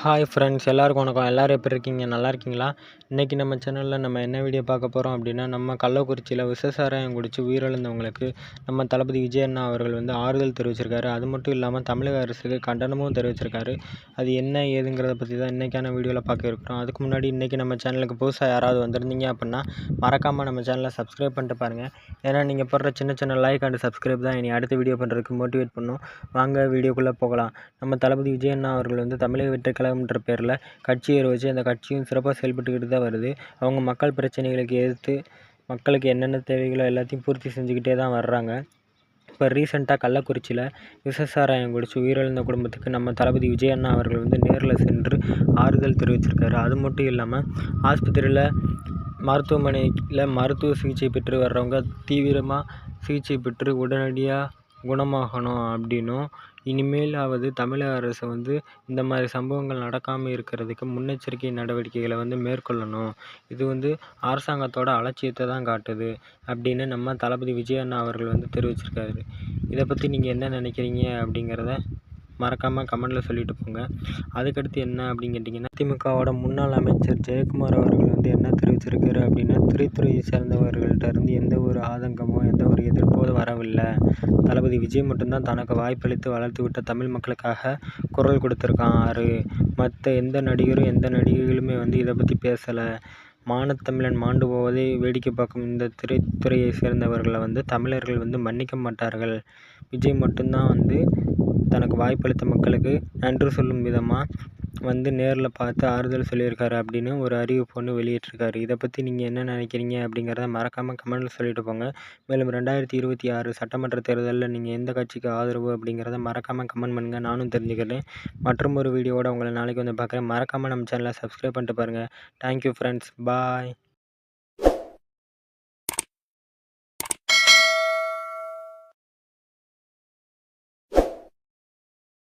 Hi friends, எல்லாருக்கும் வணக்கம். எல்லோரும் எப்படி இருக்கீங்க? நல்லா இருக்கீங்களா? இன்றைக்கி நம்ம சேனலில் நம்ம என்ன வீடியோ பார்க்க போகிறோம் அப்படின்னா, நம்ம கள்ளக்குறிச்சியில் விஷசாராயம் குடித்து உயிரிழந்தவங்களுக்கு நம்ம தளபதி விஜய் அண்ணா அவர்கள் வந்து ஆறுதல் தெரிவிச்சிருக்காரு. அது மட்டும் இல்லாமல் தமிழக அரசுக்கு கண்டனமும் தெரிவிச்சிருக்காரு. அது என்ன ஏதுங்கிறத பற்றி தான் இன்றைக்கான வீடியோவில் பார்க்க இருக்கிறோம். அதுக்கு முன்னாடி இன்றைக்கி நம்ம சேனலுக்கு புதுசாக யாராவது வந்திருந்தீங்க அப்படின்னா மறக்காமல் நம்ம சேனலை சப்ஸ்கிரைப் பண்ணிட்டு பாருங்கள். ஏன்னா நீங்கள் போடுற சின்ன சின்ன லைக் அண்ட் சப்ஸ்கிரைப் தான் இனி அடுத்த வீடியோ பண்ணுறதுக்கு மோட்டிவேட் பண்ணும். வாங்க வீடியோக்குள்ளே போகலாம். நம்ம தளபதி விஜய் அண்ணா அவர்கள் வந்து தமிழக வெற்றி கழகம்ன்ற பேரில் கட்சி வச்சு அந்த கட்சியும் சிறப்பாக செயல்பட்டுக்கிட்டு தான் வருது. அவங்க மக்கள் பிரச்சனைகளுக்கு எதிர்த்து மக்களுக்கு என்னென்ன தேவைகளோ எல்லாத்தையும் பூர்த்தி செஞ்சுக்கிட்டே தான் வர்றாங்க. இப்போ ரீசெண்டாக கள்ளக்குறிச்சியில் விஷசாராயம் குடித்து உயிரிழந்த குடும்பத்துக்கு நம்ம தளபதி விஜய் அண்ணா அவர்கள் வந்து நேரில் சென்று ஆறுதல் தெரிவிச்சிருக்காரு. அது மட்டும் இல்லாமல் ஆஸ்பத்திரியில் மருத்துவமனையில் மருத்துவ சிகிச்சை பெற்று வர்றவங்க தீவிரமாக சிகிச்சை பெற்று உடனடியாக குணமாகணும் அப்படின்னும், இனிமேலாவது தமிழக அரசு வந்து இந்த மாதிரி சம்பவங்கள் நடக்காமல் இருக்கிறதுக்கு முன்னெச்சரிக்கை நடவடிக்கைகளை வந்து மேற்கொள்ளணும். இது வந்து அரசாங்கத்தோட அலட்சியத்தை தான் காட்டுது அப்படின்னு நம்ம தளபதி விஜய் அண்ணா அவர்கள் வந்து தெரிவிச்சிருக்காரு. இதை பற்றி நீங்கள் என்ன நினைக்கிறீங்க அப்படிங்கிறத மறக்காமல் கமெண்டில் சொல்லிட்டு போங்க. அதுக்கடுத்து என்ன அப்படின்னு கேட்டிங்கன்னா, திமுகவோட முன்னாள் அமைச்சர் ஜெயக்குமார் அவர்கள் வந்து என்ன தெரிவிச்சிருக்காரு அப்படின்னா, திரைத்துறையை சேர்ந்தவர்கள்ட்ட இருந்து எந்த ஒரு ஆதங்கமோ எந்த ஒரு எதிர்ப்போ வரவில்லை. தளபதி விஜய் மட்டும்தான் தனக்கு வாய்ப்பளித்து வளர்த்து விட்ட தமிழ் மக்களுக்காக குரல் கொடுத்துருக்காரு. மற்ற எந்த நடிகரும் எந்த நடிகைகளுமே வந்து இதை பற்றி பேசலை. மானத்தமிழன் மாண்டு போவதை வேடிக்கை பார்க்கும் இந்த திரைத்துறையை சேர்ந்தவர்களை வந்து தமிழர்கள் வந்து மன்னிக்க மாட்டார்கள். விஜய் மட்டும்தான் வந்து தனக்கு வாய்ப்பளித்த மக்களுக்கு நன்றி சொல்லும் விதமாக வந்து நேரில் பார்த்து ஆறுதல் சொல்லியிருக்காரு அப்படின்னு ஒரு அறிவிப்பு ஒன்று வெளியிட்டிருக்காரு. இதை பற்றி நீங்கள் என்ன நினைக்கிறீங்க அப்படிங்கிறத மறக்காமல் கமெண்டில் சொல்லிட்டு போங்க. மேலும் 2026 சட்டமன்ற தேர்தலில் நீங்கள் எந்த கட்சிக்கு ஆதரவு அப்படிங்கிறத மறக்காமல் கமெண்ட் பண்ணுங்கள். நானும் தெரிஞ்சுக்கிறேன். மற்றும் ஒரு வீடியோவோட உங்களை நாளைக்கு வந்து பார்க்குறேன். மறக்காமல் நம்ம சேனலை சப்ஸ்கிரைப் பண்ணிட்டு பாருங்கள். Thank you friends. பாய்.